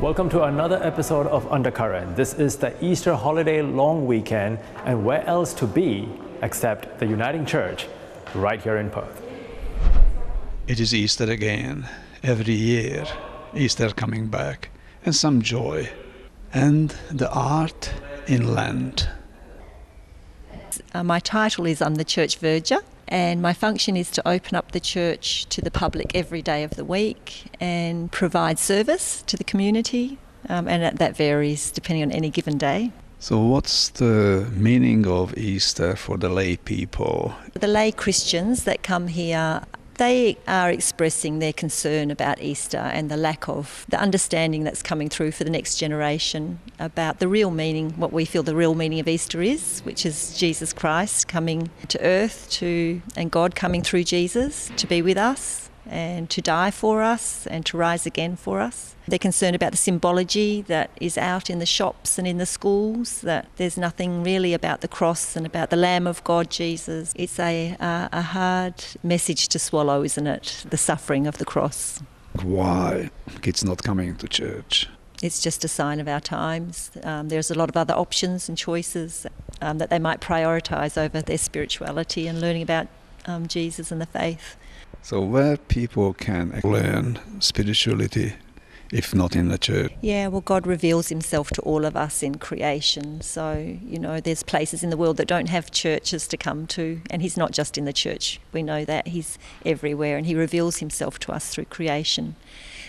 Welcome to another episode of Undercurrent. This is the Easter holiday long weekend, and where else to be except the Uniting Church right here in Perth. It is Easter again, every year, Easter coming back, and some joy, and the art in Lent. My title is I'm the Church Verger, and my function is to open up the church to the public every day of the week and provide service to the community, and that varies depending on any given day. So what's the meaning of Easter for the lay people? The lay Christians that come here, they are expressing their concern about Easter and the lack of the understanding that's coming through for the next generation about the real meaning, what we feel the real meaning of Easter is, which is Jesus Christ coming to earth and God coming through Jesus to be with us and to die for us and to rise again for us. They're concerned about the symbology that is out in the shops and in the schools, that there's nothing really about the cross and about the Lamb of God, Jesus. It's a hard message to swallow, isn't it? The suffering of the cross. Why kids not coming to church? It's just a sign of our times. There's a lot of other options and choices that they might prioritise over their spirituality and learning about Jesus and the faith. So where people can learn spirituality, if not in the church? Yeah, well, God reveals himself to all of us in creation. So, there's places in the world that don't have churches to come to, and he's not just in the church. We know that. He's everywhere, and he reveals himself to us through creation.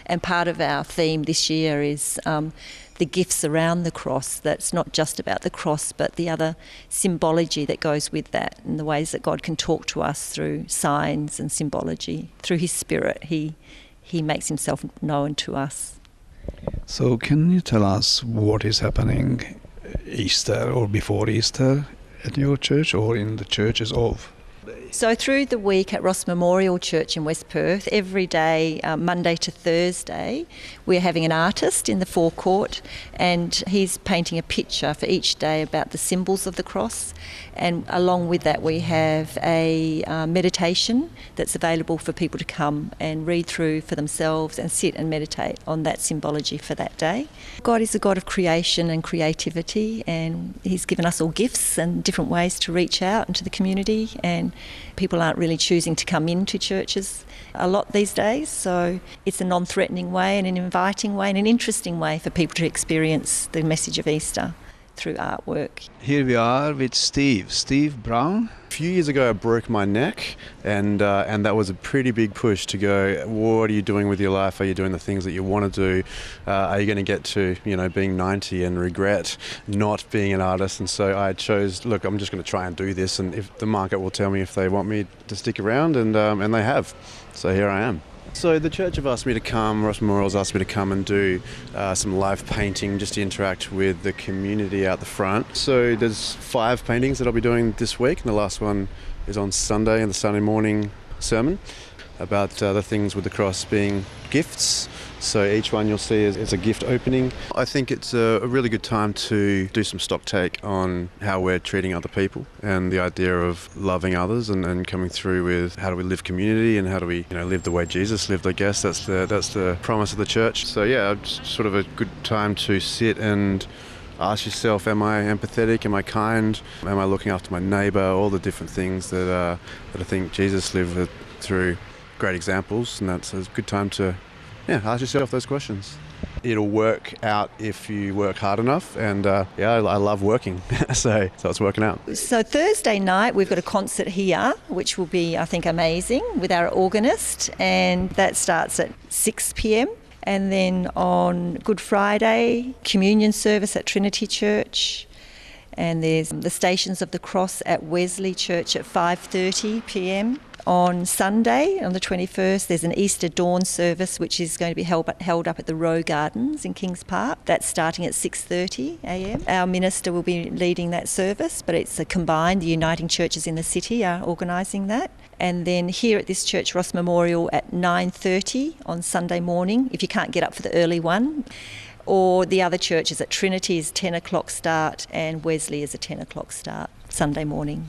And part of our theme this year is the gifts around the cross. That's not just about the cross, but the other symbology that goes with that, and the ways that God can talk to us through signs and symbology. Through his Spirit, he makes himself known to us. So can you tell us what is happening Easter or before Easter at your church or in the churches of? So through the week at Ross Memorial Church in West Perth, every day, Monday to Thursday, we're having an artist in the forecourt, and he's painting a picture for each day about the symbols of the cross. And along with that, we have a meditation that's available for people to come and read through for themselves and sit and meditate on that symbology for that day. God is a God of creation and creativity, and he's given us all gifts and different ways to reach out into the community, and people aren't really choosing to come into churches a lot these days, so it's a non-threatening way and an inviting way and an interesting way for people to experience the message of Easter through artwork. Here we are with Steve Brown. A few years ago I broke my neck, and that was a pretty big push to go, what are you doing with your life? Are you doing the things that you want to do? Are you going to get to being 90 and regret not being an artist? And so I chose, look, I'm just going to try and do this, and if the market will tell me if they want me to stick around, and they have. So here I am. So the church have asked me to come, Ross Memorial's asked me to come and do some live painting just to interact with the community out the front. So there's 5 paintings that I'll be doing this week, and the last one is on Sunday in the Sunday morning sermon about the things with the cross being gifts. So each one you'll see is a gift opening. I think it's a really good time to do some stock take on how we're treating other people and the idea of loving others and coming through with how do we live community and how do we live the way Jesus lived, I guess. That's the promise of the church. So yeah, it's sort of a good time to sit and ask yourself, am I empathetic? Am I kind? Am I looking after my neighbour? All the different things that I think Jesus lived through great examples, and that's a good time to ask yourself those questions. It'll work out if you work hard enough, and I love working, so it's working out. So Thursday night we've got a concert here, which will be, I think, amazing, with our organist, and that starts at 6 p.m. And then on Good Friday, communion service at Trinity Church, and there's the Stations of the Cross at Wesley Church at 5:30 p.m. On Sunday, on the 21st, there's an Easter dawn service which is going to be held up at the Rowe Gardens in Kings Park. That's starting at 6:30 a.m. Our minister will be leading that service, but it's a combined. The Uniting Churches in the city are organising that. And then here at this church, Ross Memorial, at 9:30 on Sunday morning, if you can't get up for the early one. Or the other churches at Trinity is 10 o'clock start, and Wesley is a 10 o'clock start, Sunday morning.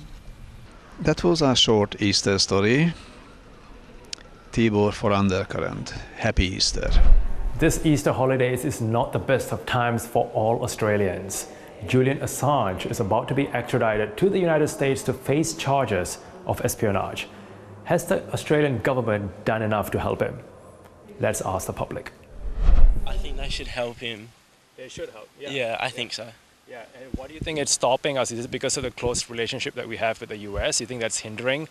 That was our short Easter story. Tibor for Undercurrent. Happy Easter. This Easter holidays is not the best of times for all Australians. Julian Assange is about to be extradited to the United States to face charges of espionage. Has the Australian government done enough to help him? Let's ask the public. I think they should help him. They should help. Yeah, I think so. Yeah, and what do you think it's stopping us? Is it because of the close relationship that we have with the US? You think that's hindering?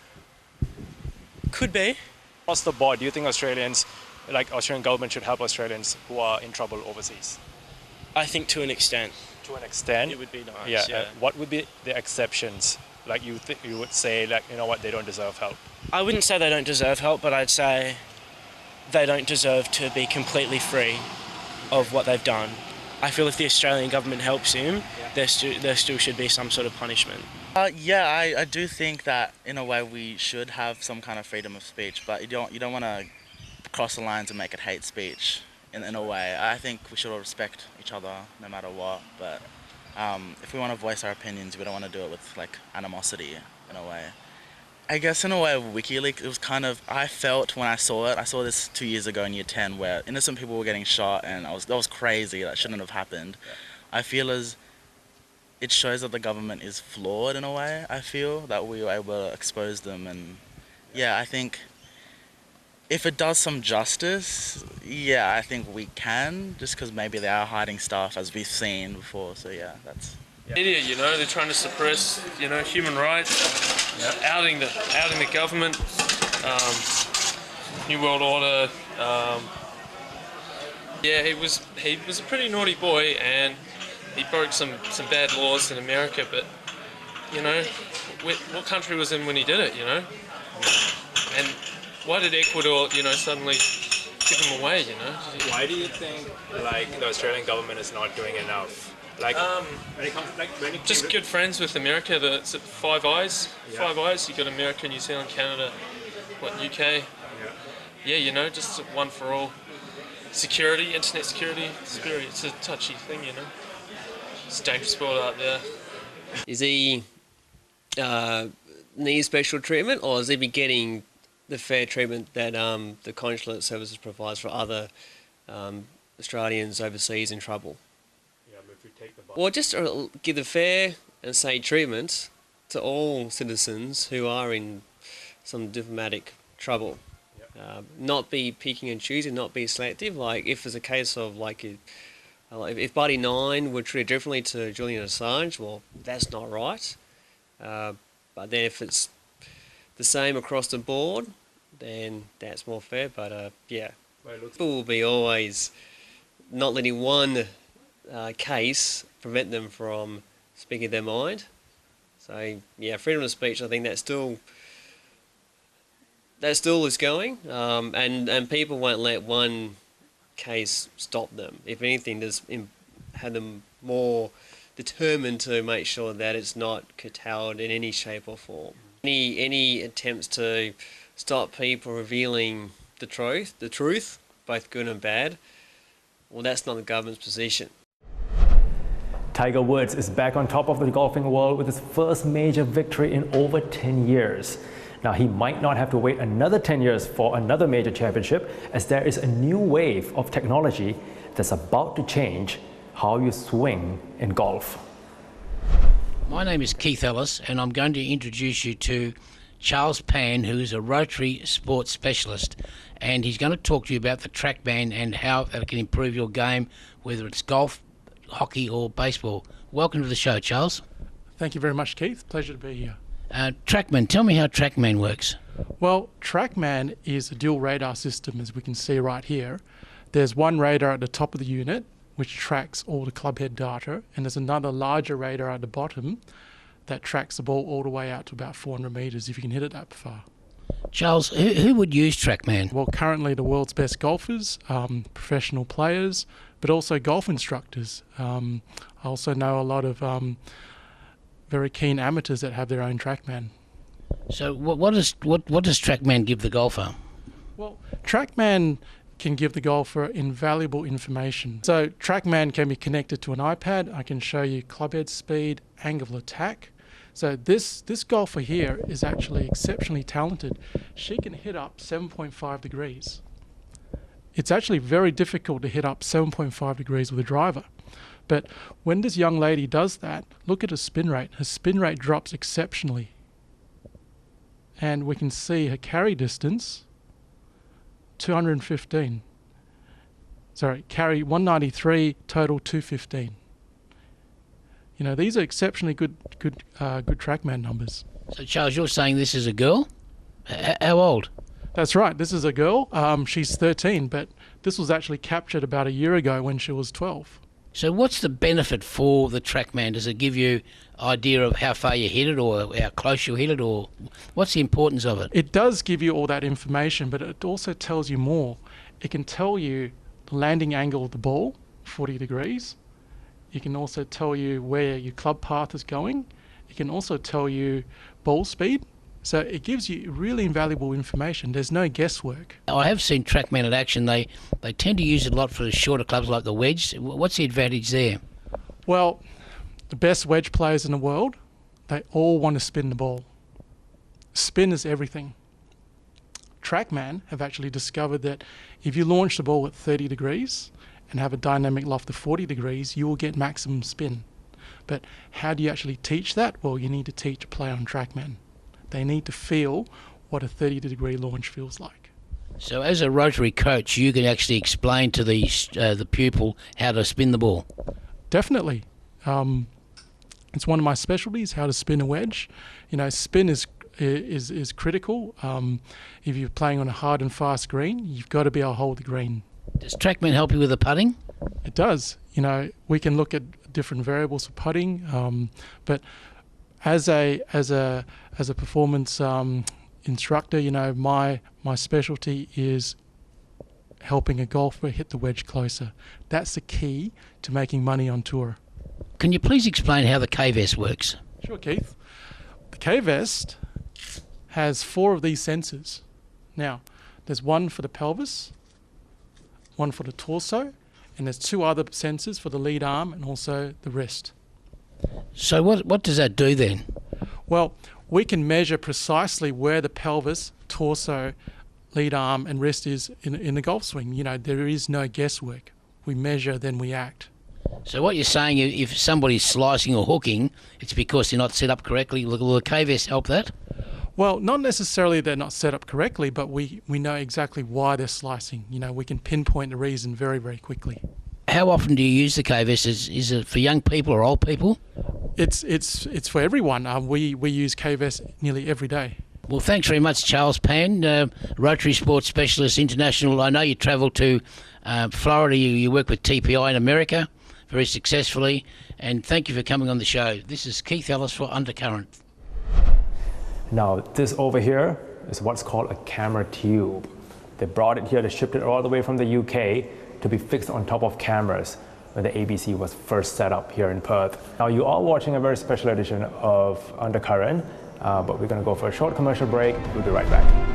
Could be. Across the board, do you think Australians, like Australian government, should help Australians who are in trouble overseas? I think to an extent. To an extent? It would be nice. Yeah. What would be the exceptions? Like you would say, like, you know what, they don't deserve help. I wouldn't say they don't deserve help, but I'd say they don't deserve to be completely free of what they've done. I feel if the Australian government helps him, there still should be some sort of punishment. I do think that in a way we should have some kind of freedom of speech, but you don't want to cross the lines and make it hate speech in a way. I think we should all respect each other no matter what, but if we want to voice our opinions, we don't want to do it with like animosity in a way. I guess in a way WikiLeaks, it was kind of, I felt when I saw it, I saw this 2 years ago in year 10 where innocent people were getting shot and that was crazy, that shouldn't have happened. I feel as it shows that the government is flawed in a way, I feel, that we were able to expose them, and yeah, I think if it does some justice, yeah, I think we can, just because maybe they are hiding stuff as we've seen before, so yeah, that's... Media, you know, they're trying to suppress, you know, human rights, outing the government, New World Order. Yeah, he was a pretty naughty boy, and he broke some bad laws in America. But you know, what country was in when he did it? You know, and why did Ecuador, you know, suddenly give him away? You know, Why do you think like the Australian government is not doing enough? Like just good friends with America. It's at Five Eyes. Yeah. Five Eyes. You got America, New Zealand, Canada, UK. Yeah, you know, just one for all. Security, internet security. It's a touchy thing, you know. It's a dangerous world out there. Is he need special treatment, or is he be getting the fair treatment that the consulate services provides for other Australians overseas in trouble? Or just give the fair and safe treatment to all citizens who are in some diplomatic trouble. Not be picking and choosing, not be selective. Like if there's a case of like if Body 9 were treated differently to Julian Assange, well, that's not right. But then if it's the same across the board, then that's more fair. But yeah, people will be always not letting one case prevent them from speaking their mind. So yeah, freedom of speech, I think that still is going, and people won't let one case stop them. If anything, just have them more determined to make sure that it's not curtailed in any shape or form. Any attempts to stop people revealing the truth, both good and bad, well, that's not the government's position. Tiger Woods is back on top of the golfing world with his first major victory in over 10 years. Now, he might not have to wait another 10 years for another major championship, as there is a new wave of technology that's about to change how you swing in golf. My name is Keith Ellis, and I'm going to introduce you to Charles Pan, who is a Rotary sports specialist, and he's going to talk to you about the TrackMan and how it can improve your game, whether it's golf, hockey or baseball. Welcome to the show, Charles. Thank you very much, Keith. Pleasure to be here. TrackMan, tell me how TrackMan works. Well, TrackMan is a dual radar system, as we can see right here. There's one radar at the top of the unit, which tracks all the clubhead data, and there's another larger radar at the bottom that tracks the ball all the way out to about 400 metres if you can hit it that far. Charles, who would use TrackMan? Well, currently the world's best golfers, professional players, but also golf instructors. I also know a lot of very keen amateurs that have their own TrackMan. So what does TrackMan give the golfer? Well, TrackMan can give the golfer invaluable information. So TrackMan can be connected to an iPad. I can show you clubhead speed, angle of attack. So this golfer here is actually exceptionally talented. She can hit up 7.5 degrees. it's actually very difficult to hit up 7.5 degrees with a driver. But when this young lady does that, look at her spin rate. Her spin rate drops exceptionally. And we can see her carry distance, 215. Sorry, carry 193, total 215. You know, these are exceptionally good TrackMan numbers. So Charles, you're saying this is a girl? How old? That's right, this is a girl. She's 13, but this was actually captured about a year ago when she was 12. So what's the benefit for the TrackMan? Does it give you idea of how far you hit it or how close you hit it, or what's the importance of it? It does give you all that information, but it also tells you more. It can tell you the landing angle of the ball, 40 degrees. It can also tell you where your club path is going. It can also tell you ball speed. So it gives you really invaluable information. There's no guesswork. I have seen TrackMan in action. They tend to use it a lot for the shorter clubs like the wedge. What's the advantage there? Well, the best wedge players in the world, they all want to spin the ball. Spin is everything. TrackMan have actually discovered that if you launch the ball at 30 degrees and have a dynamic loft of 40 degrees, you will get maximum spin. But how do you actually teach that? Well, you need to teach a player on TrackMan. They need to feel what a 30-degree launch feels like. So as a rotary coach, you can actually explain to the pupil how to spin the ball? Definitely. It's one of my specialties, how to spin a wedge. You know, spin is critical. If you're playing on a hard and fast green, you've got to be able to hold the green. Does TrackMan help you with the putting? It does. You know, we can look at different variables for putting, but as a performance instructor, you know, my specialty is helping a golfer hit the wedge closer. That's the key to making money on tour. Can you please explain how the K-Vest works? Sure, Keith. The K-Vest has 4 of these sensors. Now, there's one for the pelvis, one for the torso, and there's 2 other sensors for the lead arm and also the wrist. So what does that do then? Well, we can measure precisely where the pelvis, torso, lead arm and wrist is in the golf swing. You know, there is no guesswork. We measure, then we act. So what you're saying, if somebody's slicing or hooking, it's because they're not set up correctly. Will the K-Vest help that? Well, not necessarily they're not set up correctly, but we know exactly why they're slicing. You know, we can pinpoint the reason very, very quickly. How often do you use the K-Vest? Is it for young people or old people? It's for everyone. We use K-Vest nearly every day. Well, thanks very much, Charles Pan, Rotary Sports Specialist International. I know you travel to Florida. You work with TPI in America very successfully, and thank you for coming on the show. This is Keith Ellis for Undercurrent. Now, this over here is what's called a camera tube. They brought it here, they shipped it all the way from the UK to be fixed on top of cameras when the ABC was first set up here in Perth. Now, you are watching a very special edition of Undercurrent, but we're going to go for a short commercial break. We'll be right back.